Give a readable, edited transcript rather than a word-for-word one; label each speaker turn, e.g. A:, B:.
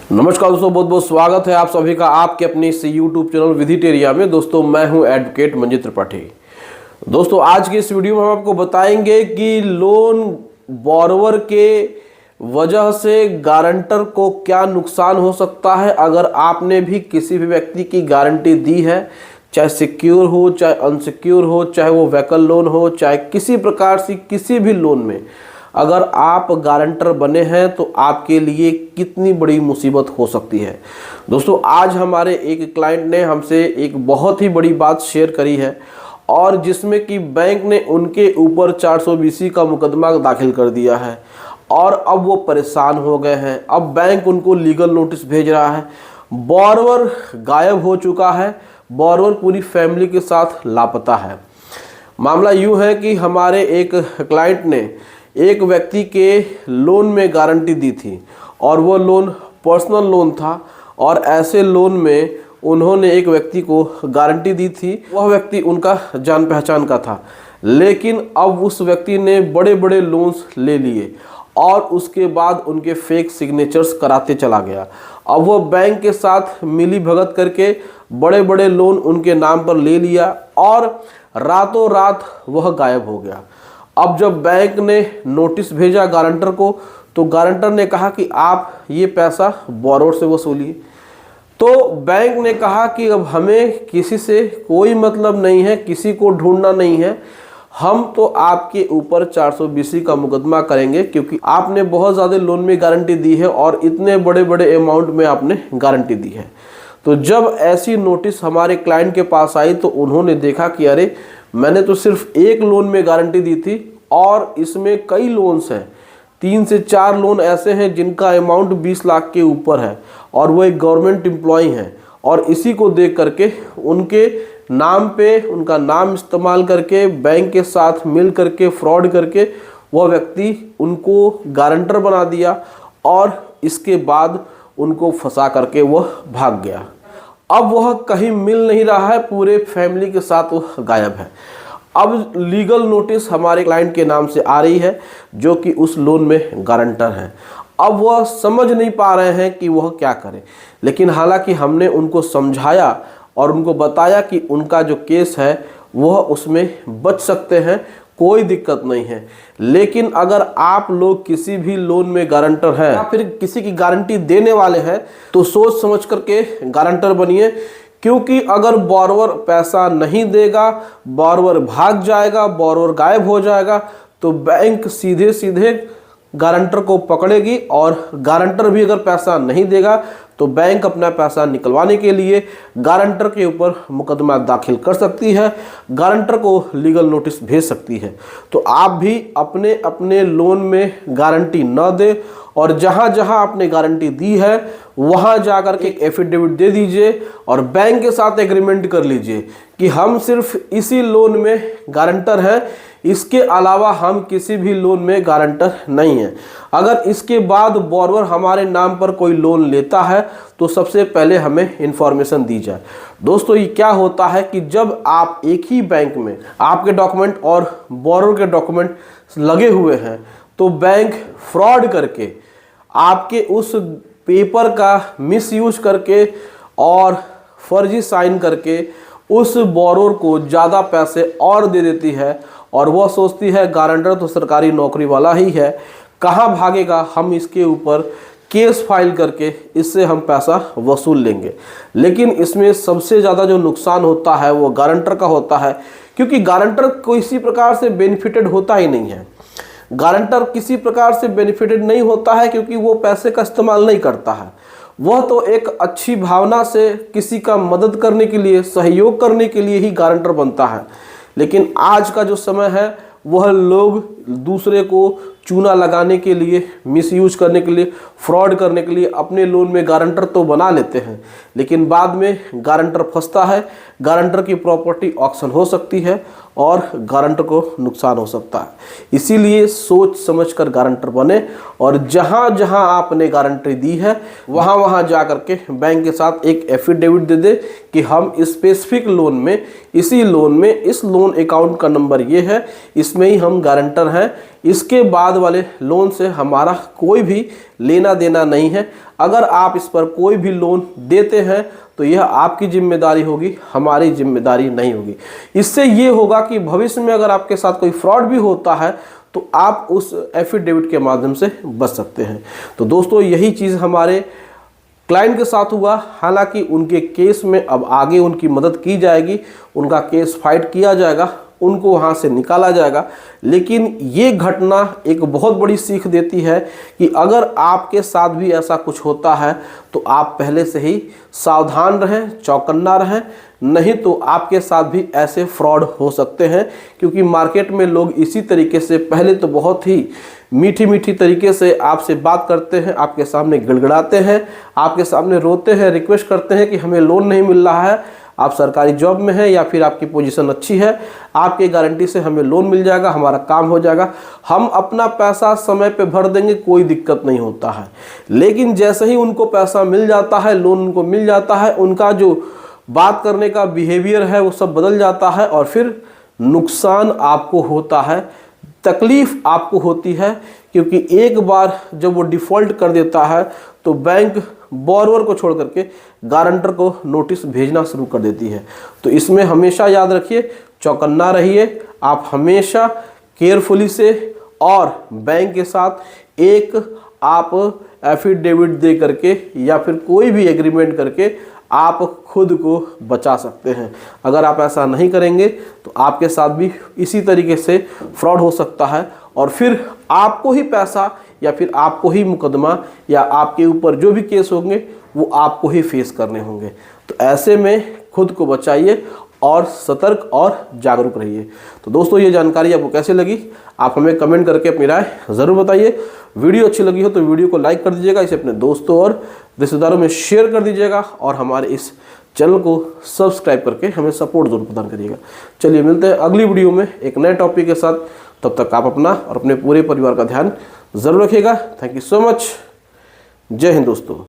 A: नमस्कार दोस्तों, बहुत बहुत स्वागत है आप सभी का आपके अपने इस यूट्यूब चैनल विधिटेरिया में। दोस्तों मैं हूं एडवोकेट मंजित त्रिपाठी। दोस्तों आज की इस वीडियो में हम आपको बताएंगे कि लोन बोरोवर के वजह से गारंटर को क्या नुकसान हो सकता है अगर आपने भी किसी भी व्यक्ति की गारंटी दी है, चाहे सिक्योर हो चाहे अनसिक्योर हो, चाहे वो व्हीकल लोन हो, चाहे किसी प्रकार से किसी भी लोन में अगर आप गारंटर बने हैं तो आपके लिए कितनी बड़ी मुसीबत हो सकती है। दोस्तों आज हमारे एक क्लाइंट ने हमसे एक बहुत ही बड़ी बात शेयर करी है और जिसमें कि बैंक ने उनके ऊपर 420 का मुकदमा दाखिल कर दिया है और अब वो परेशान हो गए हैं। अब बैंक उनको लीगल नोटिस भेज रहा है। बोरोवर गायब हो चुका है, बोरोवर पूरी फैमिली के साथ लापता है। मामला यूँ है कि हमारे एक क्लाइंट ने एक व्यक्ति के लोन में गारंटी दी थी और वो लोन पर्सनल लोन था और ऐसे लोन में उन्होंने एक व्यक्ति को गारंटी दी थी। वह व्यक्ति उनका जान पहचान का था, लेकिन अब उस व्यक्ति ने बड़े बड़े लोन्स ले लिए और उसके बाद उनके फेक सिग्नेचर्स कराते चला गया। अब वह बैंक के साथ मिली भगत करके बड़े बड़े लोन उनके नाम पर ले लिया और रातों रात वह गायब हो गया। अब जब बैंक ने नोटिस भेजा गारंटर को तो गारंटर ने कहा कि आप ये पैसा बोरोवर से वसूलिए। तो बैंक ने कहा कि अब हमें किसी से कोई मतलब नहीं है, किसी को ढूंढना नहीं है, हम तो आपके ऊपर 420 का मुकदमा करेंगे क्योंकि आपने बहुत ज़्यादा लोन में गारंटी दी है और इतने बड़े बड़े अमाउंट में आपने गारंटी दी है। तो जब ऐसी नोटिस हमारे क्लाइंट के पास आई तो उन्होंने देखा कि अरे मैंने तो सिर्फ एक लोन में गारंटी दी थी और इसमें कई लोन्स हैं, 3 से 4 लोन ऐसे हैं जिनका अमाउंट 20 लाख के ऊपर है और वो एक गवर्नमेंट एम्प्लॉय हैं और इसी को देख करके उनके नाम पे उनका नाम इस्तेमाल करके बैंक के साथ मिल करके फ्रॉड करके वह व्यक्ति उनको गारंटर बना दिया और इसके बाद उनको फंसा करके वह भाग गया। अब वह कहीं मिल नहीं रहा है, पूरे फैमिली के साथ वह गायब है। अब लीगल नोटिस हमारे क्लाइंट के नाम से आ रही है जो कि उस लोन में गारंटर है। अब वह समझ नहीं पा रहे हैं कि वह क्या करें, लेकिन हालांकि हमने उनको समझाया और उनको बताया कि उनका जो केस है वह उसमें बच सकते हैं, कोई दिक्कत नहीं है। लेकिन अगर आप लोग किसी भी लोन में गारंटर हैं या फिर किसी की गारंटी देने वाले हैं तो सोच समझ करके गारंटर बनिए, क्योंकि अगर बोरोवर पैसा नहीं देगा, बोरोवर भाग जाएगा, बोरोवर गायब हो जाएगा तो बैंक सीधे सीधे गारंटर को पकड़ेगी और गारंटर भी अगर पैसा नहीं देगा तो बैंक अपना पैसा निकलवाने के लिए गारंटर के ऊपर मुकदमा दाखिल कर सकती है, गारंटर को लीगल नोटिस भेज सकती है। तो आप भी अपने अपने लोन में गारंटी न दें और जहां जहां आपने गारंटी दी है वहां जाकर के एक एफिडेविट दे दीजिए और बैंक के साथ एग्रीमेंट कर लीजिए कि हम सिर्फ इसी लोन में गारंटर हैं, इसके अलावा हम किसी भी लोन में गारंटर नहीं है। अगर इसके बाद बोरोवर हमारे नाम पर कोई लोन लेता है तो सबसे पहले हमें इंफॉर्मेशन दी जाए। दोस्तों ये क्या होता है कि जब आप एक ही बैंक में आपके डॉक्यूमेंट और बोरोवर के डॉक्यूमेंट लगे हुए हैं तो बैंक फ्रॉड करके आपके उस पेपर का मिसयूज करके और फर्जी साइन करके उस बोरोवर को ज़्यादा पैसे और दे देती है और वह सोचती है गारंटर तो सरकारी नौकरी वाला ही है, कहाँ भागेगा, हम इसके ऊपर केस फाइल करके इससे हम पैसा वसूल लेंगे। लेकिन इसमें सबसे ज़्यादा जो नुकसान होता है वो गारंटर का होता है, क्योंकि गारंटर किसी प्रकार से बेनिफिटेड होता ही नहीं है। गारंटर किसी प्रकार से बेनिफिटेड नहीं होता है क्योंकि वो पैसे का इस्तेमाल नहीं करता है, वह तो एक अच्छी भावना से किसी का मदद करने के लिए, सहयोग करने के लिए ही गारंटर बनता है। लेकिन आज का जो समय है वह लोग दूसरे को चूना लगाने के लिए, मिसयूज करने के लिए, फ्रॉड करने के लिए अपने लोन में गारंटर तो बना लेते हैं, लेकिन बाद में गारंटर फंसता है, गारंटर की प्रॉपर्टी ऑक्शन हो सकती है और गारंटर को नुकसान हो सकता है। इसीलिए सोच समझकर गारंटर बने और जहां जहां आपने गारंटी दी है वहां वहां जा करके बैंक के साथ एक एफिडेविट दे दे कि हम स्पेसिफिक लोन में, इसी लोन में, इस लोन अकाउंट का नंबर ये है, इसमें ही हम गारंटर हैं। इसके बाद बाद वाले लोन से हमारा कोई भी लेना देना नहीं है। अगर आप इस पर कोई भी लोन देते हैं तो यह आपकी जिम्मेदारी होगी, हमारी जिम्मेदारी नहीं होगी। इससे ये होगा कि भविष्य में अगर आपके साथ कोई फ्रॉड भी होता है तो आप उस एफिडेविट के माध्यम से बच सकते हैं। तो दोस्तों यही चीज़ हमारे क्लाइंट के साथ हुआ। हालांकि उनके केस में अब आगे उनकी मदद की जाएगी, उनका केस फाइट किया जाएगा, उनको वहाँ से निकाला जाएगा। लेकिन ये घटना एक बहुत बड़ी सीख देती है कि अगर आपके साथ भी ऐसा कुछ होता है तो आप पहले से ही सावधान रहें, चौकन्ना रहें, नहीं तो आपके साथ भी ऐसे फ्रॉड हो सकते हैं। क्योंकि मार्केट में लोग इसी तरीके से पहले तो बहुत ही मीठी मीठी तरीके से आपसे बात करते हैं, आपके सामने गिड़गिड़ाते हैं, आपके सामने रोते हैं, रिक्वेस्ट करते हैं कि हमें लोन नहीं मिल रहा है, आप सरकारी जॉब में हैं या फिर आपकी पोजीशन अच्छी है, आपकी गारंटी से हमें लोन मिल जाएगा, हमारा काम हो जाएगा, हम अपना पैसा समय पे भर देंगे, कोई दिक्कत नहीं होता है। लेकिन जैसे ही उनको पैसा मिल जाता है, लोन उनको मिल जाता है, उनका जो बात करने का बिहेवियर है वो सब बदल जाता है और फिर नुकसान आपको होता है, तकलीफ आपको होती है। क्योंकि एक बार जब वो डिफ़ॉल्ट कर देता है तो बैंक बोरोवर को छोड़ करके गारंटर को नोटिस भेजना शुरू कर देती है। तो इसमें हमेशा याद रखिए, चौकन्ना रहिए, आप हमेशा केयरफुली से और बैंक के साथ एक आप एफिडेविट दे करके या फिर कोई भी एग्रीमेंट करके आप खुद को बचा सकते हैं। अगर आप ऐसा नहीं करेंगे तो आपके साथ भी इसी तरीके से फ्रॉड हो सकता है और फिर आपको ही पैसा या फिर आपको ही मुकदमा या आपके ऊपर जो भी केस होंगे वो आपको ही फेस करने होंगे। तो ऐसे में खुद को बचाइए और सतर्क और जागरूक रहिए। तो दोस्तों ये जानकारी आपको कैसे लगी आप हमें कमेंट करके अपनी राय ज़रूर बताइए। वीडियो अच्छी लगी हो तो वीडियो को लाइक कर दीजिएगा, इसे अपने दोस्तों और रिश्तेदारों में शेयर कर दीजिएगा और हमारे इस चैनल को सब्सक्राइब करके हमें सपोर्ट जरूर प्रदान करिएगा। चलिए मिलते हैं अगली वीडियो में एक नए टॉपिक के साथ। तब तक आप अपना और अपने पूरे परिवार का ध्यान ज़रूर रखिएगा। Thank you so much. जय हिंद दोस्तों।